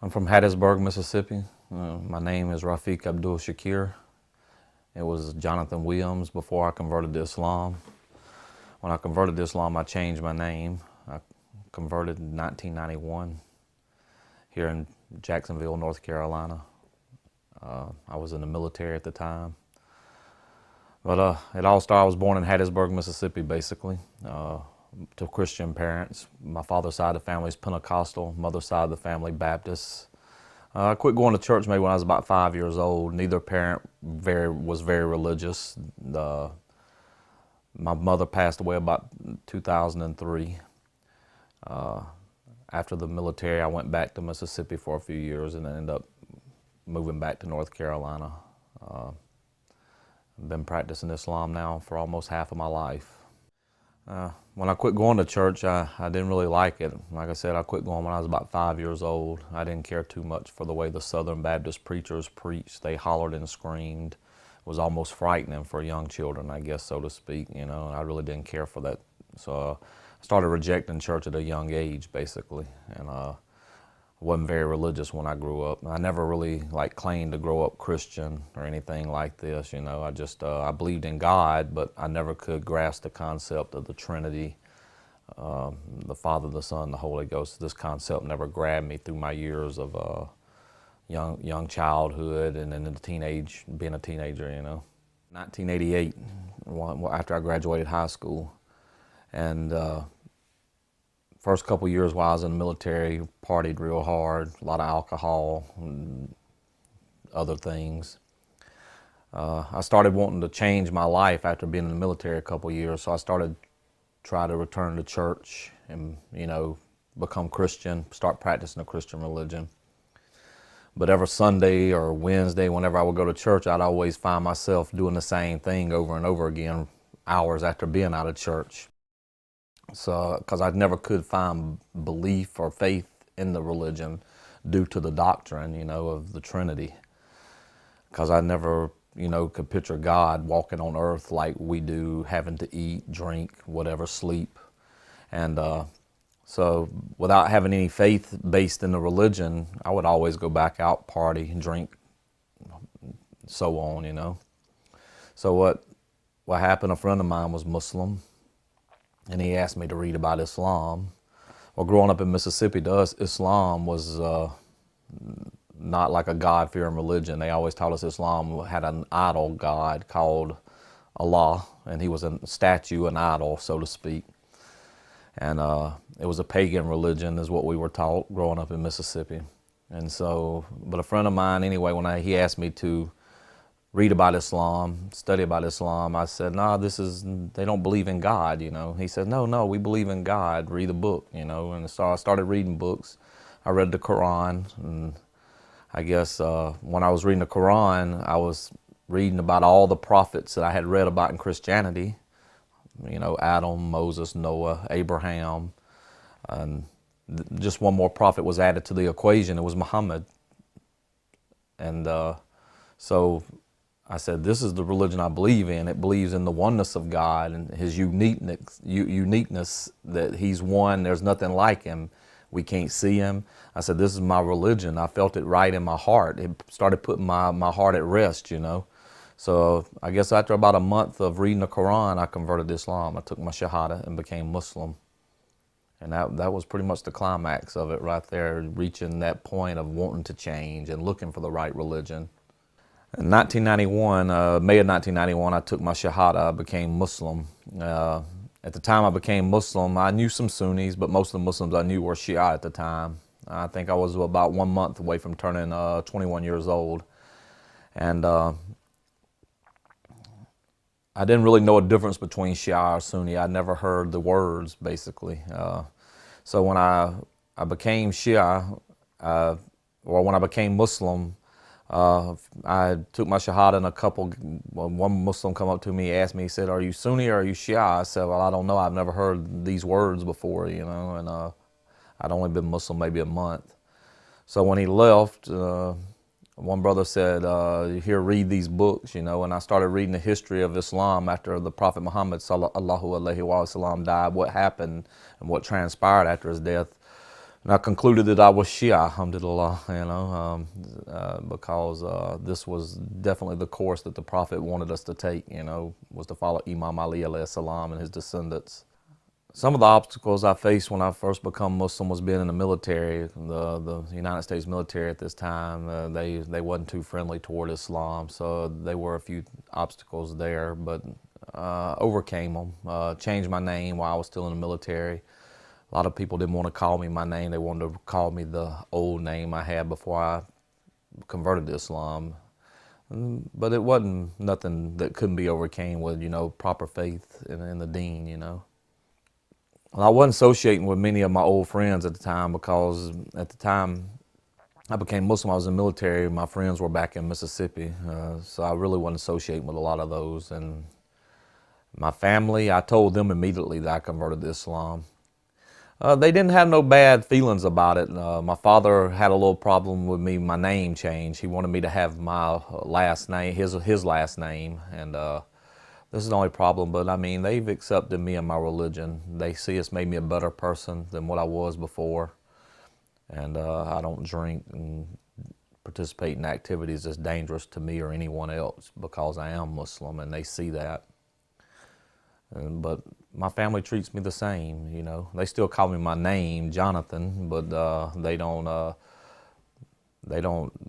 I'm from Hattiesburg, Mississippi. My name is Rafiq Abdul Shakir. It was Jonathan Williams before I converted to Islam. When I converted to Islam, I changed my name. I converted in 1991 here in Jacksonville, North Carolina. I was in the military at the time. But it all started, I was born in Hattiesburg, Mississippi, basically, to Christian parents. My father's side of the family is Pentecostal, mother's side of the family Baptist. I quit going to church maybe when I was about 5 years old. Neither parent was very religious. My mother passed away about 2003. After the military, I went back to Mississippi for a few years and then ended up moving back to North Carolina. I've been practicing Islam now for almost half of my life. When I quit going to church, I didn't really like it. Like I said, I quit going when I was about 5 years old. I didn't care too much for the way the Southern Baptist preachers preached. They hollered and screamed. It was almost frightening for young children, I guess, so to speak, you know, and I really didn't care for that. So I started rejecting church at a young age, basically, and wasn't very religious when I grew up. I never really claimed to grow up Christian or anything like this, you know. I believed in God, but I never could grasp the concept of the Trinity, the Father, the Son, the Holy Ghost. This concept never grabbed me through my years of young childhood and then being a teenager, you know. 1988, after I graduated high school, and first couple years while I was in the military, partied real hard, a lot of alcohol and other things. I started wanting to change my life after being in the military a couple years, so I started trying to return to church and, you know, become Christian, start practicing the Christian religion. But every Sunday or Wednesday, whenever I would go to church, I'd always find myself doing the same thing over and over again, hours after being out of church. So, because I never could find belief or faith in the religion due to the doctrine, you know, of the Trinity. Because I never, you know, could picture God walking on earth like we do, having to eat, drink, whatever, sleep. And so without having any faith based in the religion, I would always go back out, party, drink, so on, you know. So what happened, a friend of mine was Muslim, and he asked me to read about Islam. Well, growing up in Mississippi, to us, Islam was not like a God-fearing religion. They always taught us Islam had an idol god called Allah, and he was a statue, an idol, so to speak. And it was a pagan religion is what we were taught growing up in Mississippi. And so, but a friend of mine, anyway, when he asked me to read about Islam, study about Islam, I said, no, they don't believe in God, you know. He said, no, we believe in God, read a book, you know. And so I started reading books. I read the Quran, and I guess when I was reading the Quran, I was reading about all the prophets that I had read about in Christianity, you know, Adam, Moses, Noah, Abraham, and just one more prophet was added to the equation. It was Muhammad. And so I said, this is the religion I believe in. It believes in the oneness of God and his uniqueness, that he's one, there's nothing like him. We can't see him. I said, this is my religion. I felt it right in my heart. It started putting my heart at rest, you know. So I guess after about a month of reading the Quran, I converted to Islam. I took my Shahada and became Muslim. And that was pretty much the climax of it right there, reaching that point of wanting to change and looking for the right religion. In 1991, May of 1991, I took my Shahada, I became Muslim. At the time I became Muslim, I knew some Sunnis, but most of the Muslims I knew were Shia at the time. I think I was about 1 month away from turning 21 years old. And I didn't really know a difference between Shia or Sunni. I never heard the words, basically. So when I became Shia, or when I became Muslim, I took my Shahada and one Muslim come up to me, asked me, he said, "Are you Sunni or are you Shia?" I said, "Well, I don't know. I've never heard these words before, and I'd only been Muslim maybe a month." So when he left, one brother said, "Here, read these books," and I started reading the history of Islam after the Prophet Muhammad sallallahu alaihi wasallam died, what happened and what transpired after his death. And I concluded that I was Shia, alhamdulillah, because this was definitely the course that the Prophet wanted us to take, was to follow Imam Ali alayhi salam and his descendants. Some of the obstacles I faced when I first become Muslim was being in the military. The United States military at this time, they wasn't too friendly toward Islam, so there were a few obstacles there, but overcame them. Changed my name while I was still in the military. A lot of people didn't want to call me my name. They wanted to call me the old name I had before I converted to Islam. But it wasn't nothing that couldn't be overcame with, proper faith in the deen, Well, I wasn't associating with many of my old friends at the time because at the time I became Muslim, I was in the military. My friends were back in Mississippi, so I really wasn't associating with a lot of those. And my family, I told them immediately that I converted to Islam. They didn't have no bad feelings about it. My father had a little problem with me, my name change. He wanted me to have my last name, his last name, and this is the only problem. But I mean, they've accepted me and my religion. They see it's made me a better person than what I was before, and I don't drink and participate in activities that's dangerous to me or anyone else because I am Muslim, and they see that. But my family treats me the same, They still call me my name, Jonathan, but they don't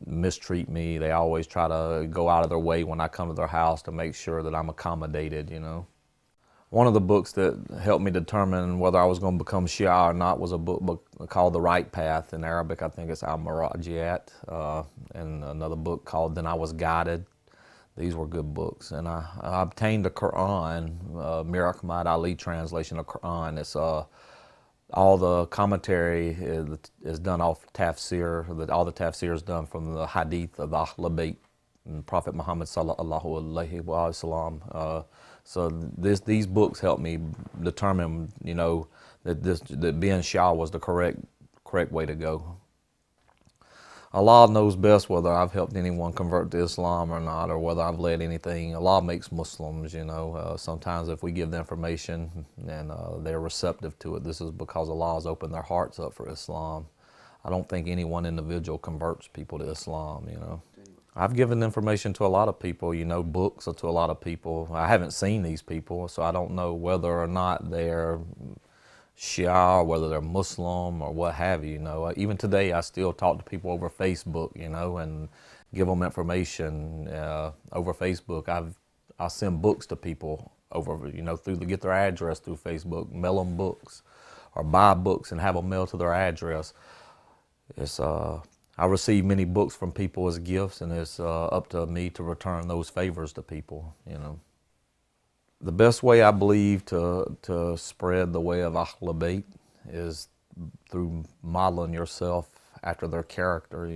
mistreat me. They always try to go out of their way when I come to their house to make sure that I'm accommodated, One of the books that helped me determine whether I was going to become Shia or not was a book called The Right Path. In Arabic, I think it's Al-Murajiyat, and another book called Then I Was Guided. These were good books, and I obtained the Quran, Mir Ahmad Ali translation of Quran. It's all the commentary is done off tafsir. All the tafsir is done from the hadith of Ahl Bayt and Prophet Muhammad sallallahu alaihi wasallam. So these books helped me determine, that being Shia was the correct way to go. Allah knows best whether I've helped anyone convert to Islam or not, or whether I've led anything. Allah makes Muslims, Sometimes if we give the information and they're receptive to it, this is because Allah has opened their hearts up for Islam. I don't think any one individual converts people to Islam, I've given information to a lot of people, books to a lot of people. I haven't seen these people, so I don't know whether or not they're Shia, or whether they're Muslim or what have you, Even today, I still talk to people over Facebook, and give them information over Facebook. I send books to people over, get their address through Facebook, mail them books, or buy books and have them mailed to their address. I receive many books from people as gifts, and it's up to me to return those favors to people, The best way I believe to spread the way of Ahl Bayt is through modeling yourself after their character,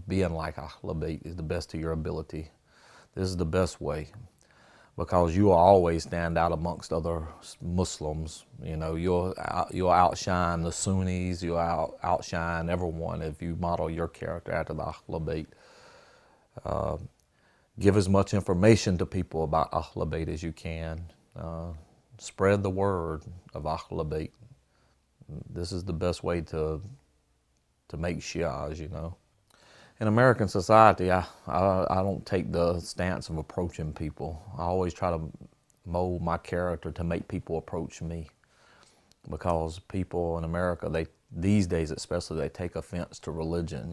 Being like Ahl Bayt is the best of your ability. This is the best way, because you will always stand out amongst other Muslims. You'll outshine the Sunnis, you'll outshine everyone if you model your character after the Ahl Bayt. Give as much information to people about Ahl Bayt as you can. Spread the word of Ahl Bayt. This is the best way to make Shias, In American society, I don't take the stance of approaching people. I always try to mold my character to make people approach me, because people in America, these days especially, they take offense to religion.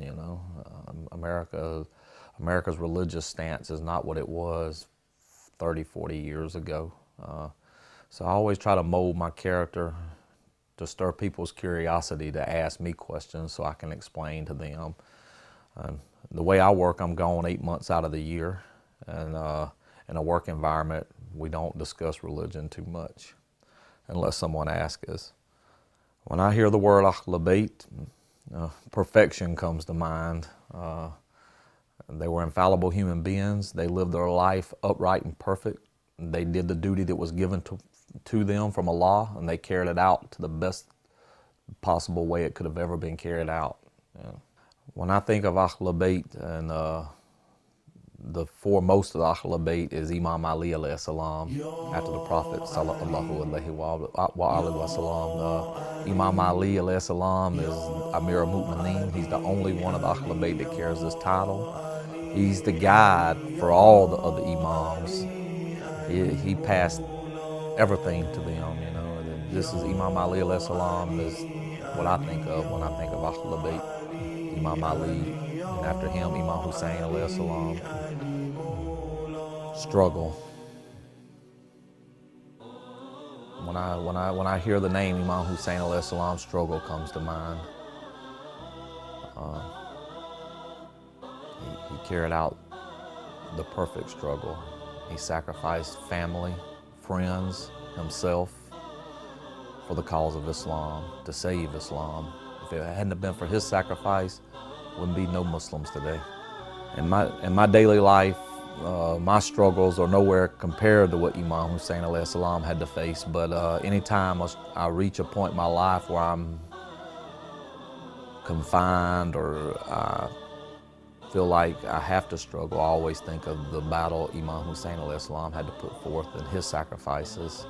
America's religious stance is not what it was 30, 40 years ago. So I always try to mold my character to stir people's curiosity to ask me questions so I can explain to them. The way I work, I'm gone 8 months out of the year, and in a work environment, we don't discuss religion too much unless someone asks us. When I hear the word Ahl Bayt, Perfection comes to mind. They were infallible human beings. They lived their life upright and perfect. They did the duty that was given to them from Allah, and they carried it out to the best possible way it could have ever been carried out. Yeah. When I think of Ahlul Bayt, and the foremost of the Ahlul Bayt is Imam Ali alayhi salam, after the Prophet sallallahu alaihi wa sallam. Imam Ali alayhi salam is Amir al-Mu'mineen. He's the only one of the Ahlul Bayt that carries this title. He's the guide for all the other Imams. He passed everything to them, you know. And this is Imam Ali alayhi salam is what I think of when I think of Ahlul Bayt. Imam Ali, and after him, Imam Hussein alayhi salam. Struggle. When I hear the name Imam Hussein alayhi salam, struggle comes to mind. He carried out the perfect struggle. He sacrificed family, friends, himself for the cause of Islam, to save Islam. If it hadn't been for his sacrifice, wouldn't be no Muslims today. In my daily life, my struggles are nowhere compared to what Imam Hussein alayhi salam had to face, but anytime I reach a point in my life where I'm confined or I feel like I have to struggle, I always think of the battle Imam Hussein alayhi salam had to put forth and his sacrifices.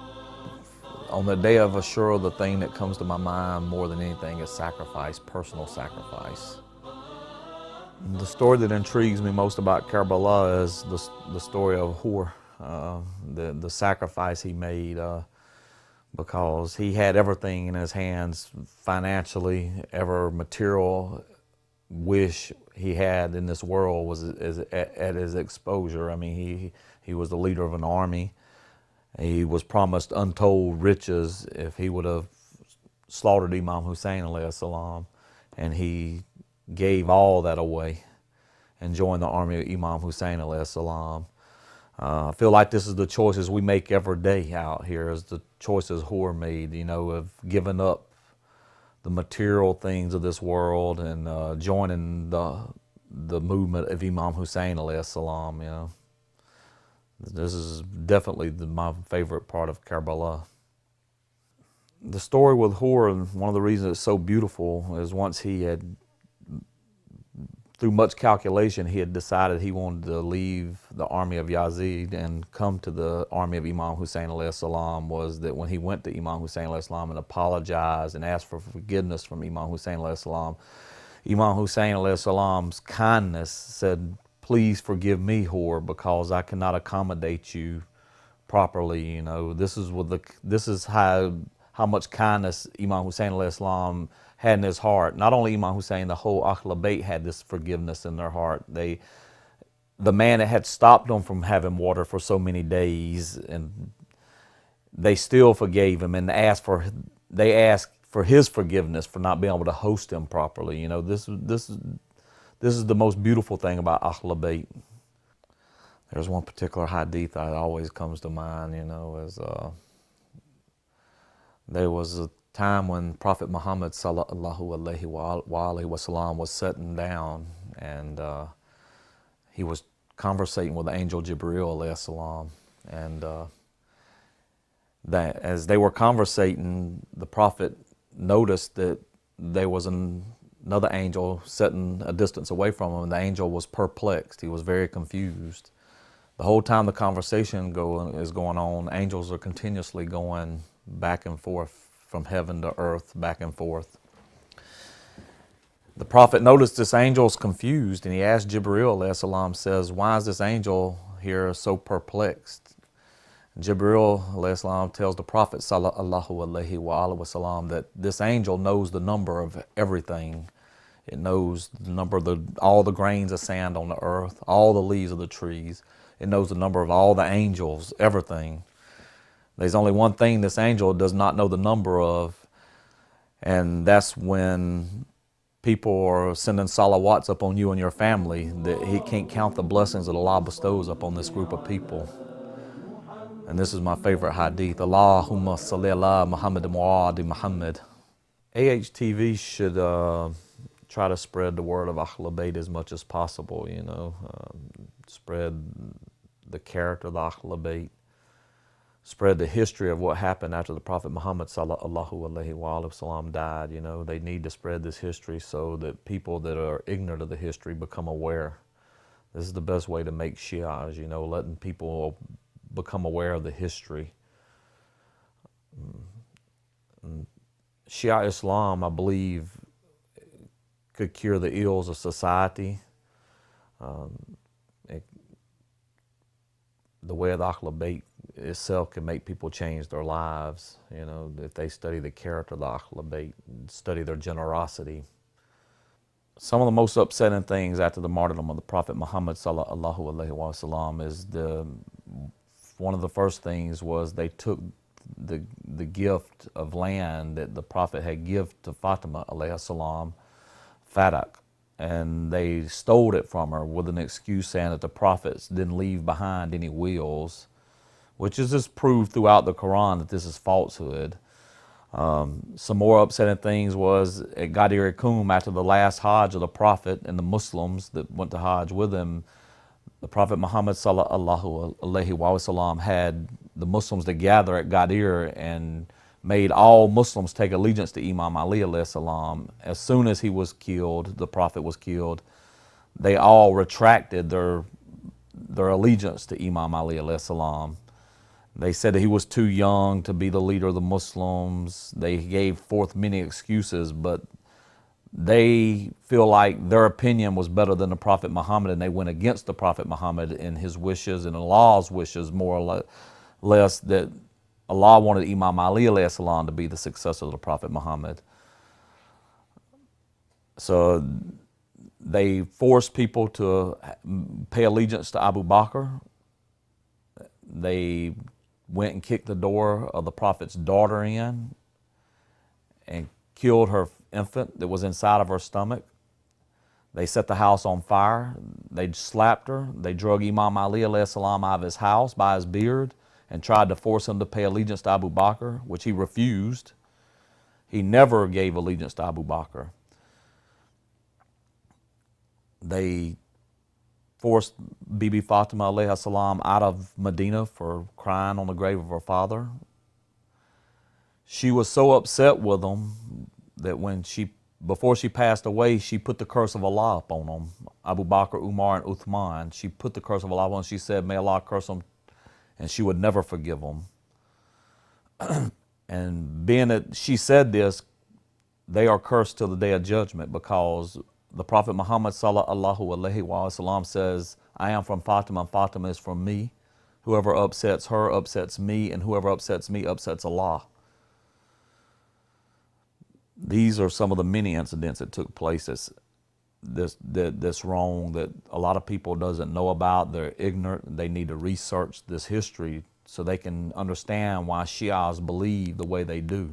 On the day of Ashura, the thing that comes to my mind more than anything is sacrifice, personal sacrifice. The story that intrigues me most about Karbala is the story of Hur, the sacrifice he made, because he had everything in his hands financially. Every material wish he had in this world was at his exposure. I mean, he was the leader of an army. He was promised untold riches if he would have slaughtered Imam Hussein alayhi salam, and he gave all that away and joined the army of Imam Hussein alayhi salam. I feel like this is the choices we make every day out here, is the choices Hur made, you know, of giving up the material things of this world and joining the movement of Imam Hussein alayhi salam, you know. This is definitely my favorite part of Karbala. The story with Hur, and one of the reasons it's so beautiful, is once he had, through much calculation, he had decided he wanted to leave the army of Yazid and come to the army of Imam Hussein alayhi salam, was that when he went to Imam Hussein alayhi salam and apologized and asked for forgiveness from Imam Hussein alayhi salam, Imam Hussein alayhi salam's kindness said, "Please forgive me, Hur, because I cannot accommodate you properly." You know, this is how much kindness Imam Hussein alayhi salam had in his heart. Not only Imam Hussein, the whole Ahlul Bayt had this forgiveness in their heart. The man that had stopped them from having water for so many days, and they still forgave him, and they asked for his forgiveness for not being able to host him properly. You know, this is the most beautiful thing about Ahlul Bayt. There's one particular hadith that always comes to mind, you know, is there was a time when Prophet Muhammad sallallahu alaihi wa sallam was sitting down, and he was conversating with the angel Jibril alayhi salam, and that as they were conversating, the Prophet noticed that there was another angel sitting a distance away from him, and the angel was perplexed. He was very confused. The whole time the conversation is going on, angels are continuously going back and forth from heaven to earth, back and forth. The Prophet noticed this angel's confused, and he asked Jibril alayhi salam, says, "Why is this angel here so perplexed?" Jibril alayhi salam tells the Prophet sallallahu alaihi wa sallam that this angel knows the number of everything. It knows the number of all the grains of sand on the earth, all the leaves of the trees. It knows the number of all the angels, everything. There's only one thing this angel does not know the number of, and that's when people are sending salawats up on you and your family, that he can't count the blessings that Allah bestows upon this group of people. And this is my favorite hadith. Allahumma salli ala Muhammad wa ali Muhammad. AHTV should try to spread the word of Ahl Bayt as much as possible, you know, spread the character of the Ahl Bayt, spread the history of what happened after the Prophet Muhammad sallallahu alaihi wasallam died. You know, they need to spread this history so that people that are ignorant of the history become aware. This is the best way to make Shias, you know, letting people become aware of the history. Shia Islam, I believe, could cure the ills of society. The way of the Ahl Bayt itself can make people change their lives, you know, if they study the character of the Ahl Bayt, study their generosity. Some of the most upsetting things after the martyrdom of the Prophet Muhammad sallallahu alaihi wasallam is one of the first things was they took the gift of land that the Prophet had given to Fatima alayhi salam, Fadak, and they stole it from her with an excuse saying that the prophets didn't leave behind any wills, which is just proved throughout the Quran that this is falsehood. Some more upsetting things was at Ghadir Qum, after the last Hajj of the Prophet and the Muslims that went to Hajj with him, the Prophet Muhammad sallallahu alaihi wasallam had the Muslims to gather at Ghadir and made all Muslims take allegiance to Imam Ali alayhi salam. As soon as he was killed, the Prophet was killed, they all retracted their allegiance to Imam Ali alayhi salam. They said that he was too young to be the leader of the Muslims. They gave forth many excuses, but they feel like their opinion was better than the Prophet Muhammad, and they went against the Prophet Muhammad in his wishes and Allah's wishes, more or less, that Allah wanted Imam Ali alayhi salam to be the successor of the Prophet Muhammad. So they forced people to pay allegiance to Abu Bakr. They went and kicked the door of the Prophet's daughter in and killed her infant that was inside of her stomach. They set the house on fire. They slapped her. They drug Imam Ali alayhi salam out of his house by his beard and tried to force him to pay allegiance to Abu Bakr, which he refused. He never gave allegiance to Abu Bakr. They forced Bibi Fatima alayhi salam out of Medina for crying on the grave of her father. She was so upset with them that before she passed away, she put the curse of Allah upon them. Abu Bakr, Umar, and Uthman. She put the curse of Allah upon them. She said, may Allah curse them, and she would never forgive them. And being that she said this, they are cursed till the day of judgment, because the Prophet Muhammad sallallahu alaihi wasallam says, I am from Fatima and Fatima is from me. Whoever upsets her upsets me, and whoever upsets me upsets Allah. These are some of the many incidents that took place that's wrong, that a lot of people doesn't know about. They're ignorant. They need to research this history so they can understand why Shias believe the way they do.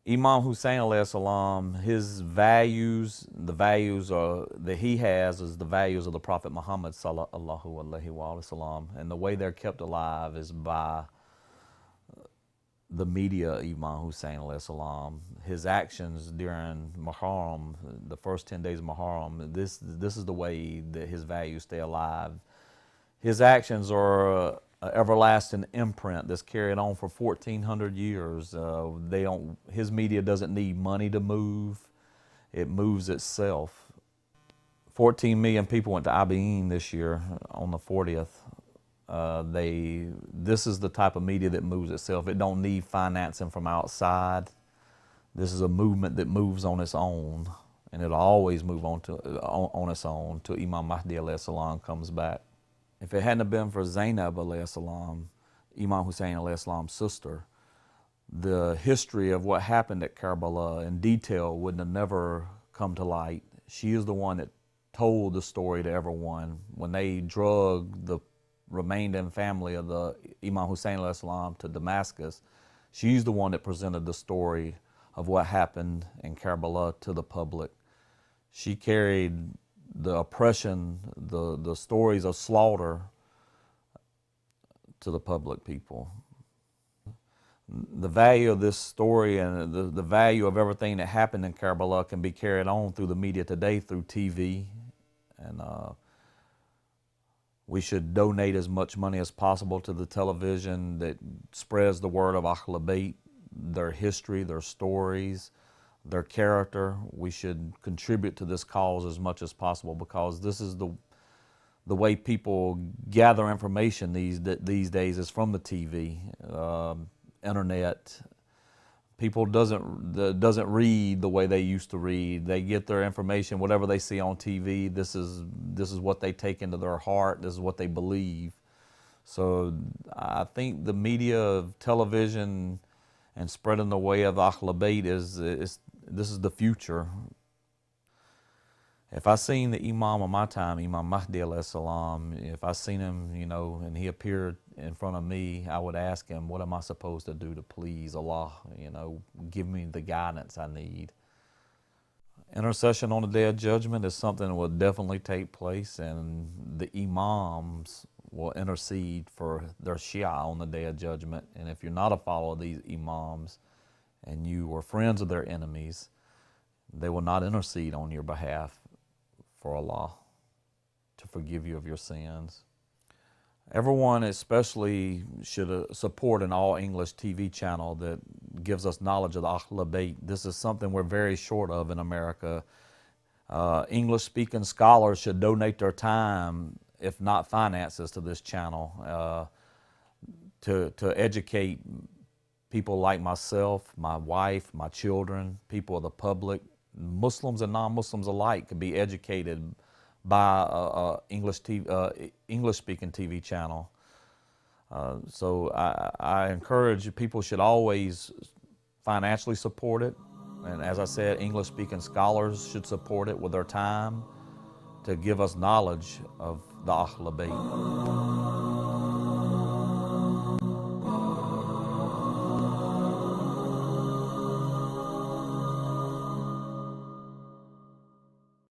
Imam Hussein alayhi salam, his values, the values that he has is the values of the Prophet Muhammad sallallahu alaihi wasallam, and the way they're kept alive is by the media of Imam Hussein alayhi salam. His actions during Muharram, the first 10 days of Muharram, this is the way that his values stay alive. His actions are an everlasting imprint that's carried on for 1,400 years. His media doesn't need money to move. It moves itself. 14 million people went to Abilene this year on the 40th. This is the type of media that moves itself. It don't need financing from outside. This is a movement that moves on its own, and it'll always move on its own till Imam Mahdi alayhi salam comes back. If it hadn't been for Zainab alayhi salam, Imam Hussein alayhi salam's sister, the history of what happened at Karbala in detail wouldn't have never come to light. She is the one that told the story to everyone. When they drug the remaining family of the Imam Hussein alayhi salam to Damascus, she's the one that presented the story of what happened in Karbala to the public. She carried the oppression, the stories of slaughter to the public people. The value of this story and the value of everything that happened in Karbala can be carried on through the media today, through TV. And we should donate as much money as possible to the television that spreads the word of Ahl Bayt, their history, their stories, their character. We should contribute to this cause as much as possible, because this is the way people gather information these days is from the TV, internet. People doesn't read the way they used to read. They get their information, whatever they see on TV. This is what they take into their heart. This is what they believe. So I think the media of television and spreading the way of Ahl Bayt this is the future. If I seen the Imam of my time, Imam Mahdi alayhi salam, if I seen him, and he appeared in front of me, I would ask him, what am I supposed to do to please Allah? Give me the guidance I need. Intercession on the Day of Judgment is something that will definitely take place, and the Imams will intercede for their Shia on the Day of Judgment. And if you're not a follower of these Imams and you were friends of their enemies, they will not intercede on your behalf for Allah to forgive you of your sins. Everyone especially should support an all-English TV channel that gives us knowledge of the Ahl Bayt. This is something we're very short of in America. English-speaking scholars should donate their time, if not finances, to this channel to educate people like myself, my wife, my children, people of the public. Muslims and non-Muslims alike could be educated by English-speaking TV channel. So I encourage people should always financially support it. And as I said, English-speaking scholars should support it with their time to give us knowledge of the Ahl Bayt.